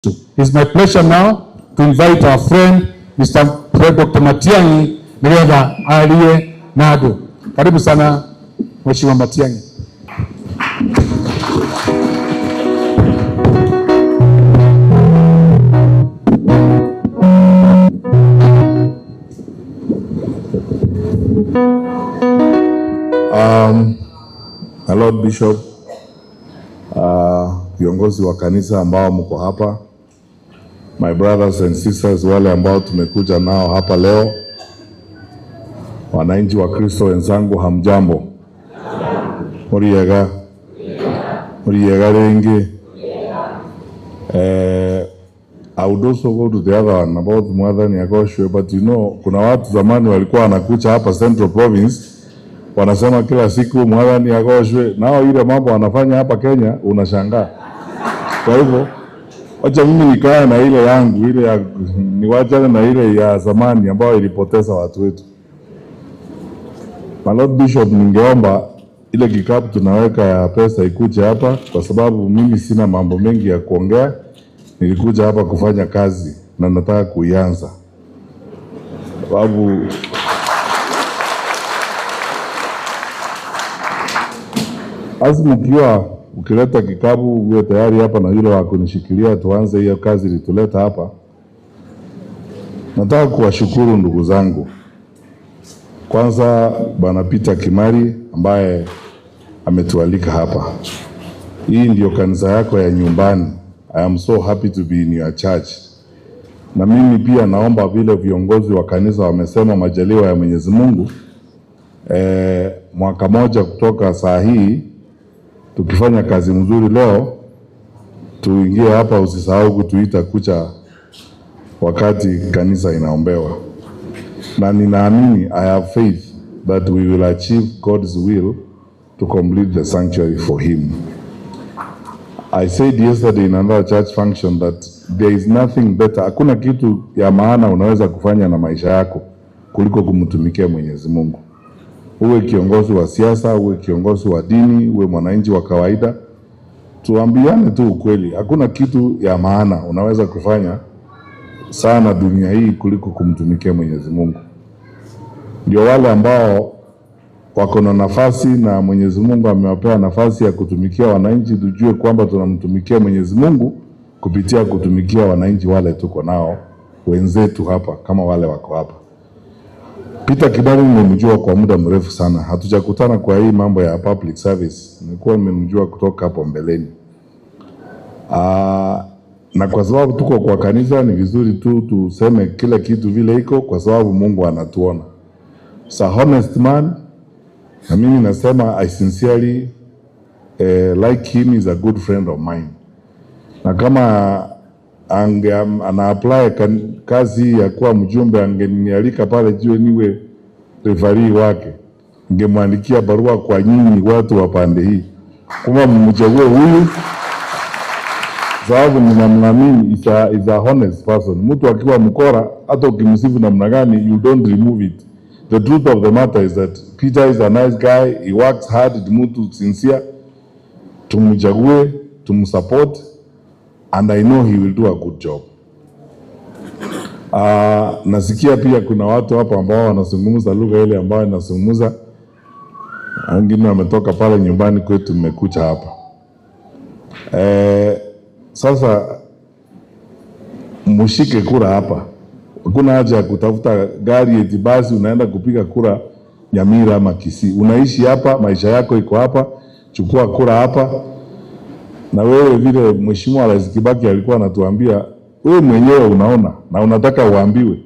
It's my pleasure now to invite our friend Mr. Dr. Matiang'i Mreva aliye Nado. Karibu sana Mheshimiwa Matiang'i. My Lord Bishop, viongozi wa kanisa ambao mko hapa, my brothers and sisters wale ambao tumekuja nao hapa leo, wananchi wa Kristo wenzangu, hamjambo? Muriega rengi. I would also go to the other one about Mwathani Agoshwe, but you know, kuna watu zamani walikuwa wanakuja hapa Central Province wanasema kila siku Mwathani Agoshwe, nao ile mambo wanafanya hapa Kenya unashangaa. Kwa hivyo wacha mimi nikae na ile yangu, ile ya niwachane na ile ya zamani ambayo ilipoteza watu wetu. My Lord Bishop, ningeomba ile kikapu tunaweka ya pesa ikuje hapa, kwa sababu mimi sina mambo mengi ya kuongea. Nilikuja hapa kufanya kazi na nataka kuianza. Sababu lazima ukileta kikapu uwe tayari hapa na yule wa kunishikilia tuanze hiyo kazi lituleta hapa. Nataka kuwashukuru ndugu zangu. Kwanza Bwana Peter Kimari ambaye ametualika hapa. Hii ndio kanisa yako ya nyumbani. I am so happy to be in your church. Na mimi pia naomba vile viongozi wa kanisa wamesema majaliwa ya Mwenyezi Mungu, mwaka moja kutoka saa hii tukifanya kazi mzuri leo, tuingie hapa, usisahau kutuita kucha wakati kanisa inaombewa. Na ninaamini, I have faith that we will achieve God's will to complete the sanctuary for him. I said yesterday in another church function that there is nothing better. Hakuna kitu ya maana unaweza kufanya na maisha yako kuliko kumtumikia Mwenyezi Mungu. Uwe kiongozi wa siasa, uwe kiongozi wa dini, uwe mwananchi wa kawaida, tuambiane tu ukweli. Hakuna kitu ya maana unaweza kufanya sana dunia hii kuliko kumtumikia Mwenyezi Mungu. Ndio wale ambao wako na nafasi na Mwenyezi Mungu amewapea nafasi ya kutumikia wananchi, tujue kwamba tunamtumikia Mwenyezi Mungu kupitia kutumikia wananchi wale tuko nao, wenzetu hapa kama wale wako hapa. Peter Kimari nimemjua kwa muda mrefu sana. Hatujakutana kwa hii mambo ya public service. Nilikuwa nimemjua kutoka hapo mbeleni. Na kwa sababu tuko kwa kanisa, ni vizuri tu tuseme kila kitu vile iko, kwa sababu Mungu anatuona. So honest man, na mimi nasema I sincerely like him, is a good friend of mine. Na kama ana apply kazi ya kuwa mjumbe, angenialika pale jiwe niwe referee wake, ningemwandikia barua kwa nyinyi watu wa pande hii kama mchague huyu, sababu ninamwamini is a honest person. Mtu akiwa mkora, hata ukimsifu namna gani, you don't remove it. The truth of the matter is that Peter is a nice guy, he works hard, ni mtu sincere. Tumchague, tumsupport, and I know he will do a good job. Nasikia pia kuna watu hapa ambao wanazungumza lugha ile ambayo ninazungumza. Wengine wametoka pale nyumbani kwetu, mmekuja hapa. Sasa mshike kura hapa. Hakuna haja ya kutafuta gari eti basi unaenda kupiga kura Nyamira ama Kisii. Unaishi hapa, maisha yako iko hapa, chukua kura hapa. Na wewe vile Mheshimiwa Rais Kibaki alikuwa anatuambia, wewe mwenyewe unaona na unataka uambiwe.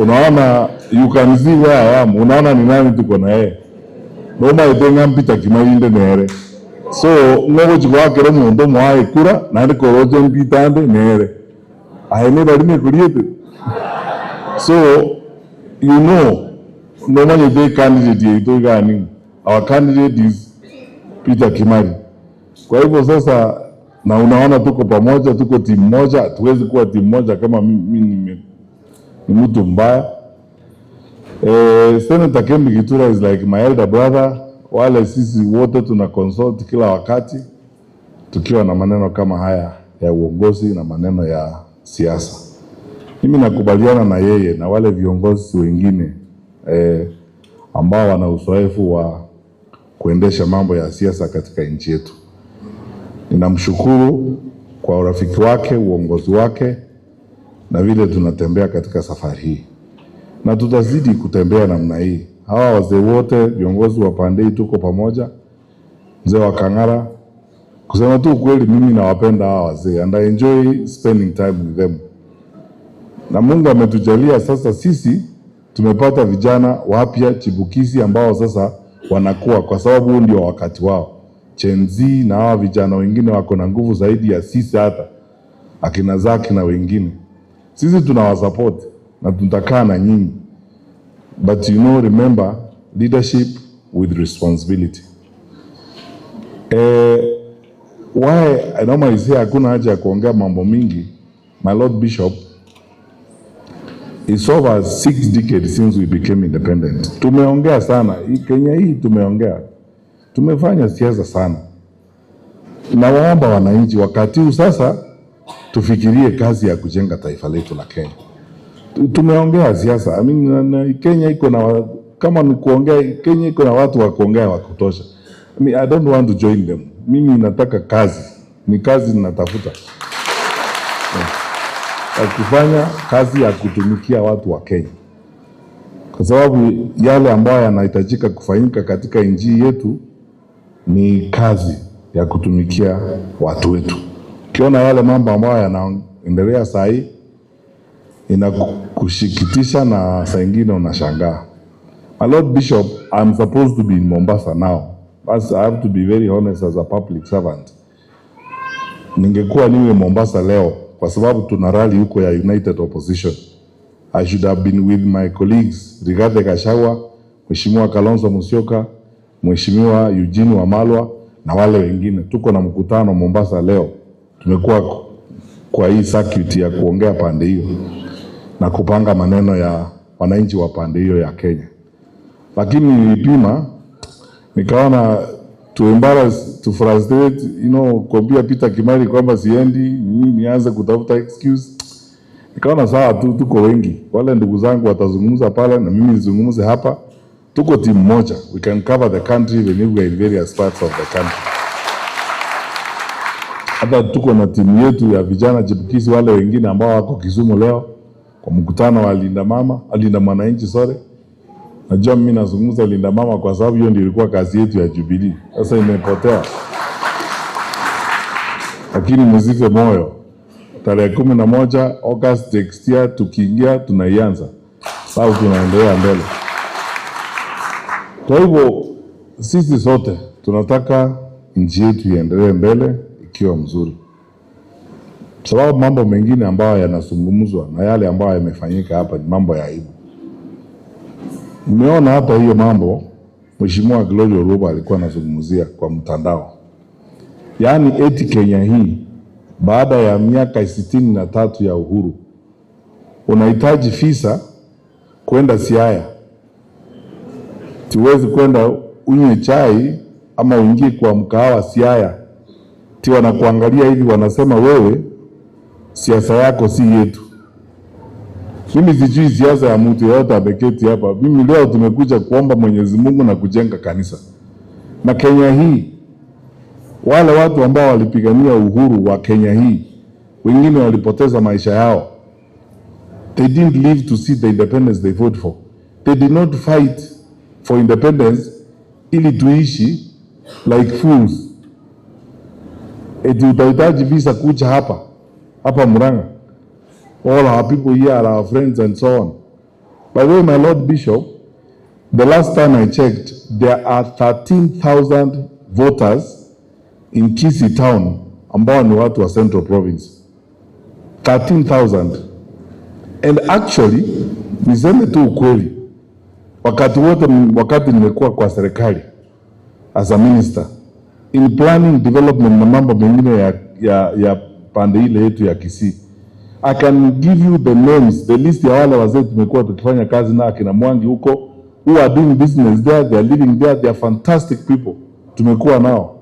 Unaona, you can see where I am. Unaona ni nani tuko na yeye. Noma itenga Peter Kimari inde nere. So ngogo chikwa kero mundo mwae kura na ndiko rojo mpitande nere. Ahene badime kuriete. So you know, no one is candidate yetu gani. Our candidate is Peter Kimari. Kwa hivyo sasa, na unaona tuko pamoja, tuko timu moja. Hatuwezi kuwa timu moja kama mimi ni mtu mbaya. Senator Kembi Gitura is like my elder brother. Wale sisi wote tuna consult kila wakati tukiwa na maneno kama haya ya uongozi na maneno ya siasa. Mimi nakubaliana na yeye na wale viongozi wengine ambao wana uzoefu wa kuendesha mambo ya siasa katika nchi yetu. Ninamshukuru kwa urafiki wake, uongozi wake na vile tunatembea katika safari hii. Na tutazidi kutembea namna hii. Hawa wazee wote, viongozi wa pande hii tuko pamoja. Mzee wa Kang'ara, kusema tu kweli mimi nawapenda hawa wazee and I enjoy spending time with them. Na Mungu ametujalia sasa sisi tumepata vijana wapya chipukizi ambao sasa wanakuwa, kwa sababu huu ndio wakati wao. Gen Z na hawa vijana wengine wako na nguvu zaidi ya sisi, hata akina Zaki na wengine. Sisi tunawasupport na tutakaa na nyinyi. But remember, leadership with responsibility. Why I normally say hakuna haja ya kuongea mambo mingi. My Lord Bishop, it's over 6 decades since we became independent. Tumeongea sana. Kenya hii tumeongea. Tumefanya siasa sana. Na waomba wananchi wakati huu sasa tufikirie kazi ya kujenga taifa letu la Kenya. Tumeongea siasa. Kenya iko na, kama ni kuongea, Kenya iko na watu wa kuongea wa kutosha. I don't want to join them. Mimi nataka kazi. Ni kazi ninatafuta. Kufanya kazi ya kutumikia watu wa Kenya. Kwa sababu yale ambayo yanahitajika kufanyika katika nchi yetu ni kazi ya kutumikia watu wetu. Ukiona yale mambo ambayo yanaendelea saa hii inakushikitisha na saa ingine unashangaa. My Lord Bishop, I'm supposed to be in Mombasa now. But I have to be very honest as a public servant. Ningekuwa niwe Mombasa leo kwa sababu tuna rally huko ya United Opposition. I should have been with my colleagues Rigathi Gachagua, Mheshimiwa Kalonzo Musyoka, Mheshimiwa Eugene Wamalwa na wale wengine. Tuko na mkutano Mombasa leo. Tumekuwa kwa hii circuit ya kuongea pande hiyo na kupanga maneno ya wananchi wa pande hiyo ya Kenya. Lakini nilipima nikaona to embarrass, to frustrate, kuambia Peter Kimani kwamba siendi, nianze kutafuta excuse. Nikaona sawa tu, tuko wengi. Wale ndugu zangu watazungumza pale na mimi nizungumze hapa. Tuko timu moja. We can cover the country even if we are in various parts of the country. Hata tuko na timu yetu ya vijana chipukizi wale wengine ambao wako Kisumu leo kwa mkutano wa Linda Mwananchi sore. Najua mimi nazungumza Linda Mama kwa sababu hiyo ndio ilikuwa kazi yetu ya Jubilee. Sasa imepotea. Lakini msife moyo. Tarehe 11 August next year tukiingia tunaianza. Sawa, tunaendelea mbele. Kwa hivyo sisi sote tunataka nchi yetu iendelee mbele ikiwa mzuri. Sababu mambo mengine ambayo yanazungumzwa na yale ambayo yamefanyika hapa ni mambo ya aibu. Nimeona hata hiyo mambo Mheshimiwa Gloria Orobo alikuwa anazungumzia kwa mtandao. Yaani eti Kenya hii baada ya miaka 63 ya uhuru unahitaji visa kwenda Siaya. Tuwezi kwenda unywe chai ama uingie kwa mkahawa Siaya. Ti wanakuangalia hivi wanasema wewe siasa yako si yetu. Mimi sijui siasa ya mtu yote ameketi hapa. Mimi leo tumekuja kuomba Mwenyezi Mungu na kujenga kanisa. Na Kenya hii wale watu ambao walipigania uhuru wa Kenya hii wengine walipoteza maisha yao. They didn't live to see the independence they fought for. They did not fight for independence ili tuishi like fools. Eti utahitaji visa kuja hapa Murang'a. All our people here are our friends and so on. By the way, my Lord Bishop, the last time I checked, there are 13,000 voters in Kisii town ambao ni watu wa Central Province. 13,000. And actually, niseme tu ukweli, wakati nimekuwa kwa serikali as a minister, in planning development na mambo mengine ya pande ile yetu ya Kisii, I can give you the names, the list ya wale wazee tumekuwa tukifanya kazi na akina Mwangi who are doing business there, they are living there, they are fantastic people. Tumekuwa nao.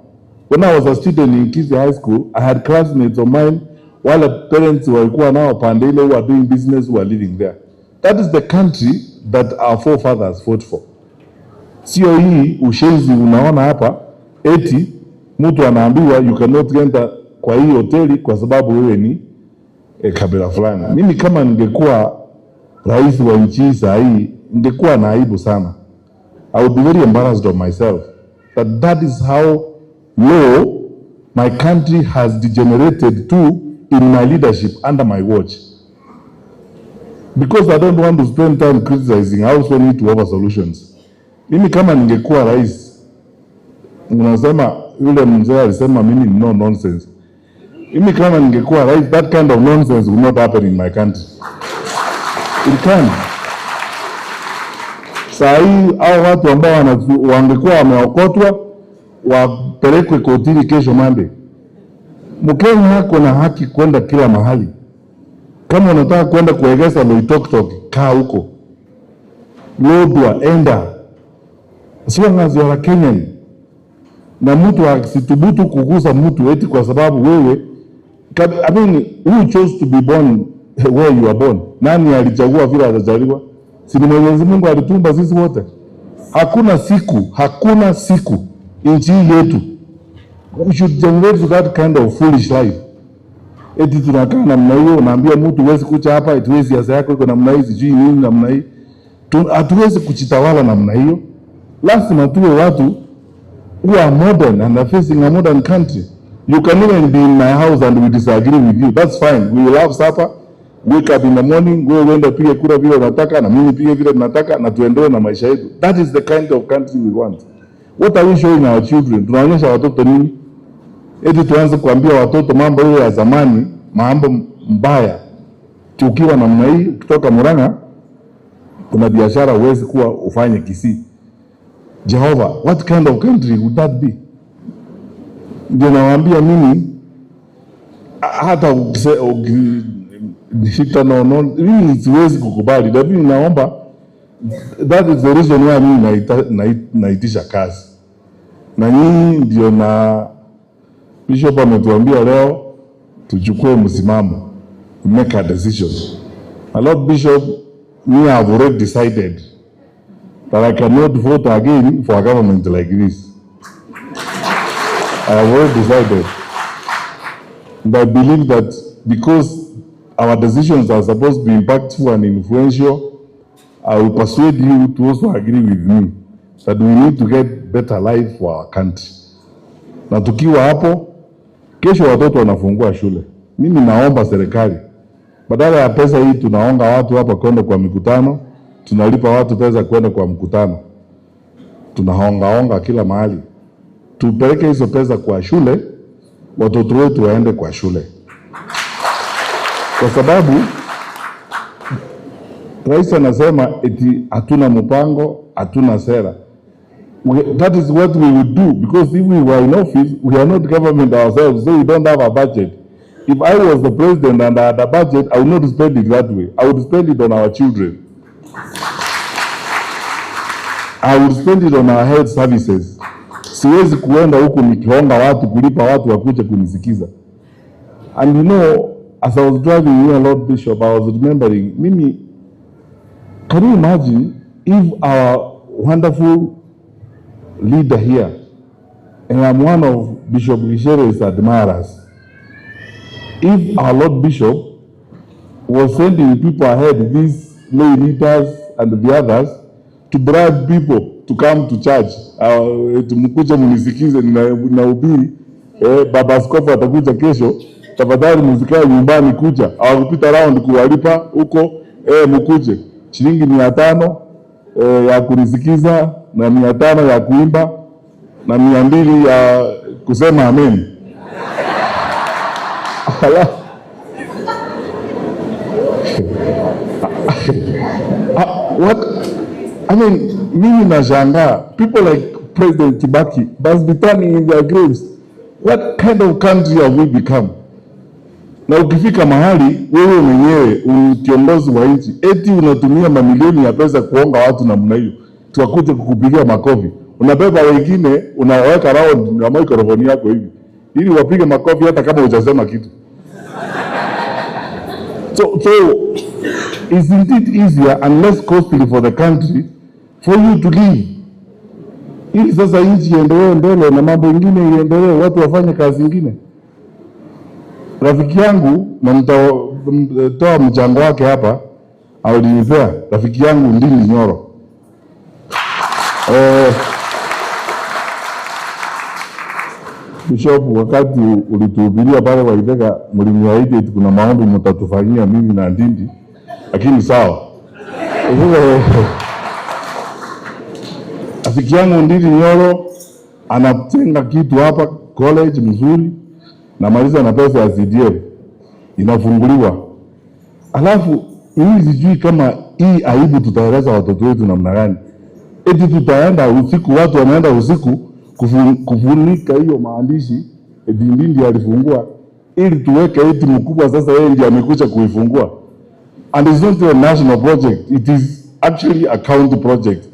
When I was a student in Kisii High School, I had classmates of mine, while parents walikuwa nao pande ile, who are doing business, who are living there. That is the country that our forefathers fought for. Sio hii ushenzi unaona hapa, eti mtu anaambiwa you cannot enter kwa hii hoteli kwa sababu wewe ni kabila fulani. Mimi kama ningekuwa rais wa nchi hii saa hii, ningekuwa na aibu sana. I would be very embarrassed of myself that is how low my country has degenerated to in my leadership under my watch. Because I don't want to spend time criticizing, I also need to offer solutions. Mimi kama ningekuwa rais, unasema yule mzee alisema mimi ni no nonsense. Mimi kama ningekuwa rais, that kind of nonsense will not happen in my country. It can. Saa hii hao watu ambao wangekuwa wameokotwa wapelekwe kotini kesho Monday. Mkenya kuna haki kwenda kila mahali. Kama unataka kwenda kuegeza Loitoktok, kaa huko. Lodwa, enda. Sio ngazi ya Kenyan. Na mtu asithubutu kugusa mtu eti kwa sababu wewe, I mean, who chose to be born where you are born? Nani alichagua vile atazaliwa? Si ni Mwenyezi Mungu alitumba sisi wote. Hakuna siku nchi yetu we should generate that kind of foolish life. Eti tunakaa namna hiyo, unaambia mtu huwezi kucha hapa, eti wewe siasa yako iko namna hii, sijui nini namna hii. Hatuwezi kuchitawala namna hiyo. Lazima tuwe watu who are modern and are facing a modern country. You can even be in my house and we disagree with you. That's fine. We will have supper, wake up in the morning, go uende pige kura vile unataka na mimi pige vile ninataka na tuendelee na maisha yetu. That is the kind of country we want. What are we showing our children? Tunaonyesha watoto nini? Eti tuanze kuambia watoto mambo ile ya zamani, mambo mbaya. Ukiwa namna hii, kutoka Murang'a kuna biashara huwezi kuwa ufanye Kisii. Jehovah, what kind of country would that be? Ndio nawaambia mimi, hata mimi siwezi kukubali. Lakini naomba, that is the reason why mimi naitisha kazi. Na nyinyi ndio na Bishop ametuambia leo tuchukue msimamo, make a decision. My Lord Bishop, me have already decided that I cannot vote again for a government like this. I have already decided. And I believe that because our decisions are supposed to be impactful and influential, I will persuade you to also agree with me that we need to get better life for our country. Na tukiwa hapo, kesho watoto wanafungua shule. Mimi naomba serikali, badala ya pesa hii tunaonga watu hapa kwenda kwa mikutano, tunalipa watu pesa kwenda kwa mkutano, tunaonga kila mahali. Tupeleke hizo pesa kwa shule, watoto wetu waende kwa shule. Kwa sababu rais anasema eti hatuna mpango, hatuna sera. That is what we would do, because if we were in office, we are not government ourselves, so we don't have a budget. If I was the president and I had a budget, I would not spend it that way. I would spend it on our children. I would spend it on our health services. Siwezi kuenda huku nikihonga watu, kulipa watu wakuje kunisikiza. And you know, as I was driving here, Lord Bishop, I was remembering, mimi, can you imagine if our wonderful leader here, and I'm one of Bishop Gishere's admirers, if our Lord Bishop was sending people ahead, these lay leaders and the others, to bribe people to come to church, tumkuja munisikize na ubiri, baba askofu atakuja kesho, tafadhali msikae nyumbani kuja, hawakupita round kuwalipa huko, mkuje shilingi 500 ya kunisikiza na 500 ya kuimba na 200 ya kusema amen. What? I mean, mimi nashangaa, people like President Kibaki must be turning in their graves. What kind of country have we become? Na ukifika mahali wewe mwenyewe kiongozi wa nchi eti unatumia mamilioni ya pesa kuonga watu namna hiyo, tuwakuje kukupigia makofi. unabeba wengine, unaweka round na microphone yako hivi ili wapige makofi hata kama hujasema kitu. So isn't it easier and less costly for the country for you to leave? Ili sasa nchi iendelee mbele na mambo mengine iendelee, watu wafanye kazi nyingine. Rafiki yangu, na nitatoa mchango wake hapa, alinipea rafiki yangu Ndindi Nyoro. Bishop, wakati ulituhubiria pale Waitheka, mliniahidi kuna maombi mtatufanyia mimi na Ndindi, lakini sawa. Rafiki yangu Ndindi Nyoro anatenga kitu hapa college mzuri, na maliza na pesa ya CDF inafunguliwa. Alafu mimi sijui kama hii aibu tutaeleza watoto wetu namna gani. Eti tutaenda usiku, watu wanaenda usiku kufunika hiyo maandishi eti Ndindi alifungua, ili tuweke eti mkubwa sasa yeye ndiye amekuja kuifungua. And it's not a national project, it is actually a county project.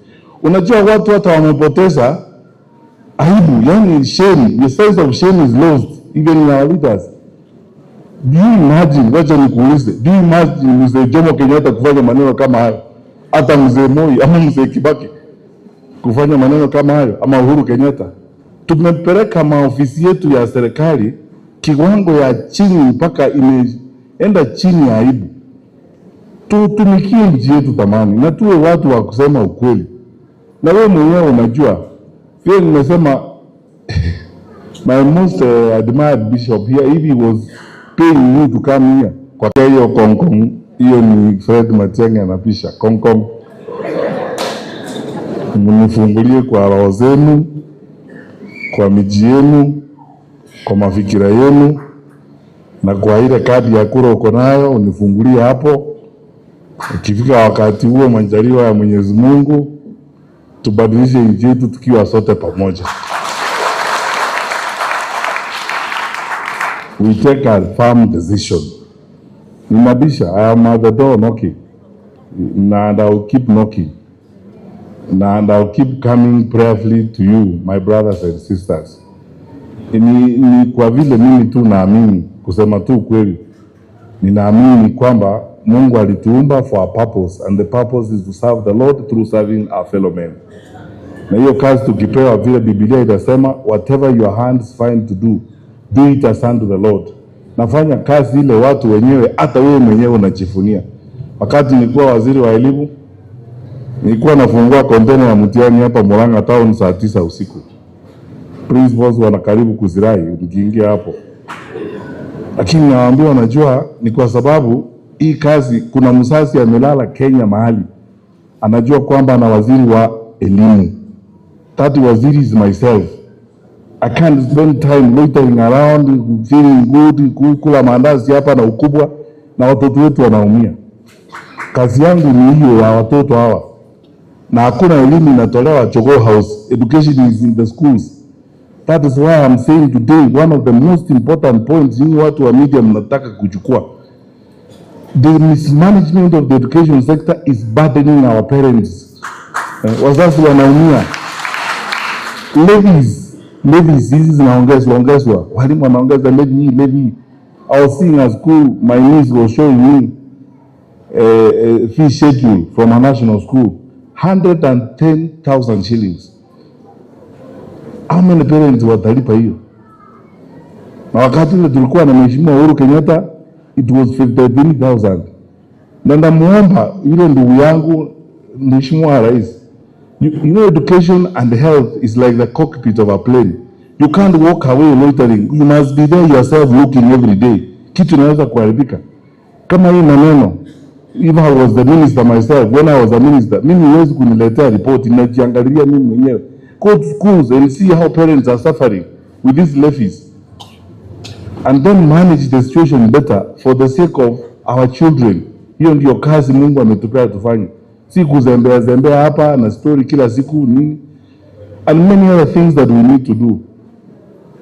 Unajua watu hata wamepoteza aibu, yani shame, the sense of shame is lost even in our leaders. Do you imagine, wacha nikuulize, do you imagine Mzee Jomo Kenyatta kufanya maneno kama hayo? Hata Mzee Moi ama Mzee Kibaki kufanya maneno kama hayo, ama Uhuru Kenyatta? Tumepeleka maofisi yetu ya serikali kiwango ya chini mpaka imeenda chini ya aibu. Tutumikie nchi yetu tamani na tuwe watu wa kusema ukweli. Na wewe mwenyewe unajua, pia nimesema my most admired bishop here, if he was paying you to come here, kwa hiyo Kongkong, hiyo ni Fred Matiang'i anapisha Kongkong. Mnifungulie kwa roho zenu, kwa miji yenu, kwa mafikira yenu, na kwa ile kadi ya kura uko nayo unifungulie hapo. Ukifika wakati huo, majaliwa ya Mwenyezi Mungu, tubadilishe nchi yetu tukiwa sote pamoja. We take a firm decision. Nimabisha, I am at the door knocking, and I will keep knocking, and I will keep coming prayerfully to you, my brothers and sisters. Ni kwa vile mimi tu naamini, kusema tu kweli, ninaamini kwamba Mungu alituumba for a purpose, and the purpose is to serve the Lord through serving our fellow men. Na hiyo kazi tukipewa, vile Biblia inasema, whatever your hands find to do, do it as unto the Lord. Nafanya kazi ile watu wenyewe, hata wewe mwenyewe unajifunia. Wakati nilikuwa waziri wa elimu, nilikuwa nafungua container ya mtihani hapa Murang'a town saa 9 usiku. Principals wanakaribu kuzirai nikiingia hapo. Lakini nawaambia, wanajua ni kwa sababu hii kazi, kuna msasi amelala Kenya mahali, anajua kwamba ana waziri wa elimu. That waziri is myself. I can't spend time loitering around, feeling good, kukula mandazi hapa na ukubwa, na watoto wetu wanaumia. Kazi yangu ni hiyo ya watoto hawa. Na hakuna elimu inatolewa Jogoo House. Education is in the schools. That is why I'm saying today, one of the most important points in watu wa media mnataka kuchukua. The mismanagement of the education sector is burdening our parents. Wazazi wanaumia. Levies hizi zinaongezwa. Walimu wanaongeza levy. I was seeing at school, my niece was showing me a fee schedule from a national school, 110,000 shillings. How many parents watalipa hiyo? Na wakati ule tulikuwa na Mheshimiwa Uhuru Kenyatta, it was 53,000. Na namuomba yule ndugu yangu Mheshimiwa Rais, you know, education and health is like the cockpit of a plane. You can't walk away loitering. You must be there yourself looking every day. Kitu inaweza kuharibika. Kama hii maneno, if I was the minister myself, when I was a minister, mimi huwezi kuniletea report, ninajiangalia mimi mwenyewe. Go to schools and see how parents are suffering with these levies, and then manage the situation better for the sake of our children. Hiyo ndio kazi Mungu ametupea tufanye. Si kuzembea hapa na story kila siku nini. And many other things that we need to do.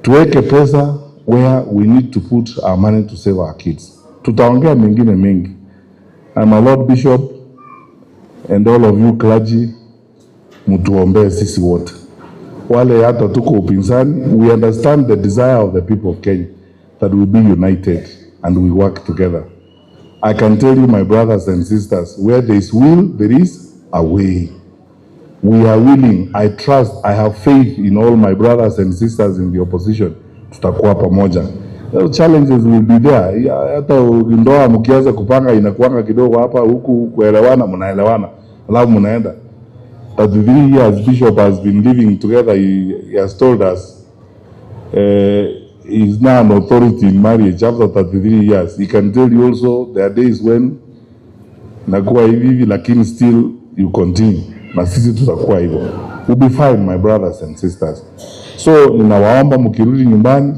Tuweke pesa where we need to put our money to save our kids. Tutaongea mengine mengi. I'm a Lord Bishop and all of you clergy, mtuombee sisi wote. wale hata tuko upinzani, we understand the desire of the people of Kenya that we be united and we work together. I can tell you, my brothers and sisters, where there is will, there is a way. We are willing. I trust, I have faith in all my brothers and sisters in the opposition. Tutakuwa pamoja. The challenges will be there. Hata ndoa mkianza kupanga inakuanga kidogo hapa huku kuelewana, mnaelewana. Alafu mnaenda. That 3 years Bishop has been living together, he has told us he is now an authority in marriage after 33 years. He can tell you also there are days when nakuwa hivi lakini still you continue. Na sisi tutakuwa hivyo. We'll be fine, my brothers and sisters. So ninawaomba mkirudi nyumbani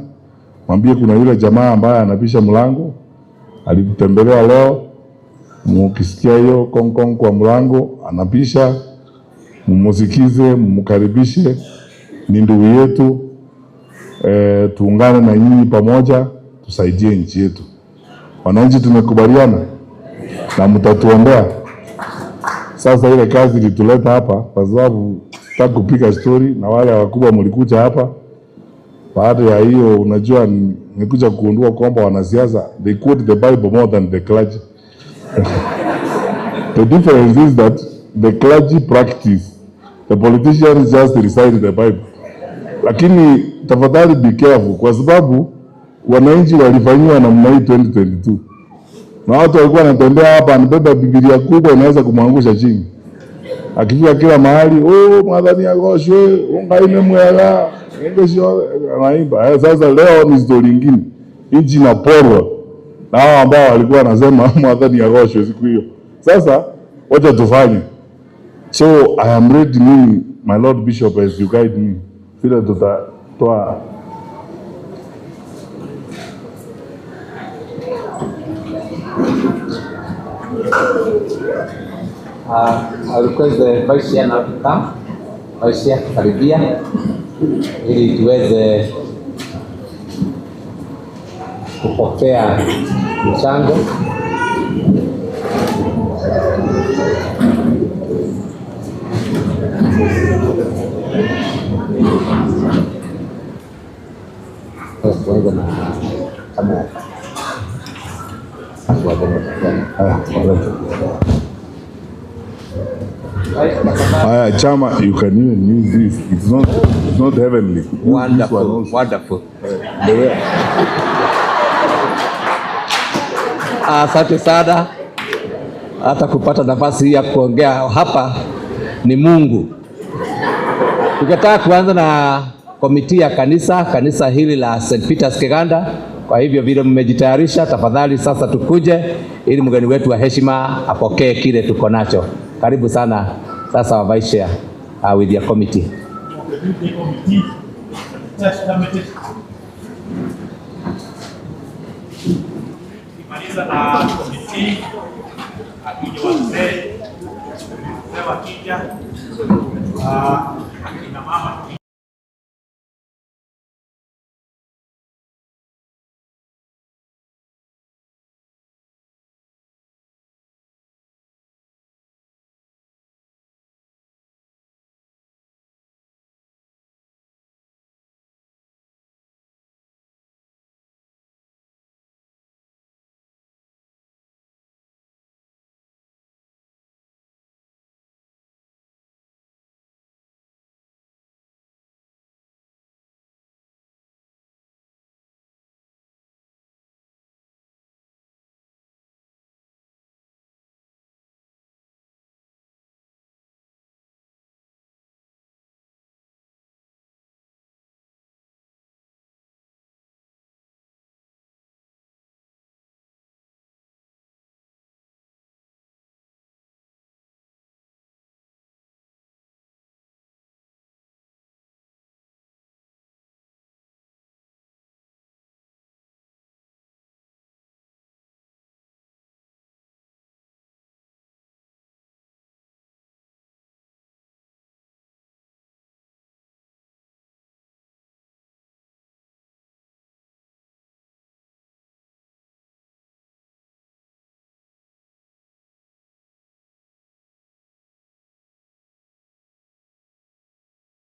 mwambie kuna yule jamaa ambaye anapisha mlango alitutembelea leo, mukisikia hiyo kong kwa mlango anapisha, mumusikize, mumukaribishe, ni ndugu yetu. Tuungane na nyinyi pamoja tusaidie nchi yetu. Wananchi tumekubaliana na mtatuombea. Sasa ile kazi lituleta hapa kwa sababu tutaka kupiga story na wale wakubwa mlikuja hapa. Baada ya hiyo unajua nimekuja kuundua kwamba wanasiasa they quote the Bible more than the clergy. The difference is that the clergy practice, the politicians just recite the Bible. Lakini tafadhali be careful kwa sababu wananchi walifanywa namna hii 2022. Na watu walikuwa wanatembea hapa anabeba Biblia kubwa inaweza kumwangusha chini. Akifika kila mahali, mwadhani agoshwe, ungaime mwela, ngesho anaimba. Sasa leo ni story nyingine. Nchi inaporwa. Na hao ambao walikuwa wanasema mwadhani agoshwe siku hiyo. Sasa wacha tufanye. So I am ready, my Lord Bishop, as you guide me. Vile tutatoa I'll request the Vice Chair now to come. Vice Chair, karibia ili tuweze kupokea mchango. Tuanze na kamera. Chama, you can even use this. It's not heavenly. Wonderful, wonderful. Asante sana. Hata kupata nafasi hii ya kuongea hapa ni Mungu. Tukataka kuanza na komiti ya kanisa hili la St. Peter's Kiganda. Kwa hivyo vile mmejitayarisha, tafadhali sasa tukuje ili mgeni wetu wa heshima apokee kile tuko nacho. Karibu sana sasa wa Vice Chair with your committee. Kimaliza na komiti akija wazee wakija akina mama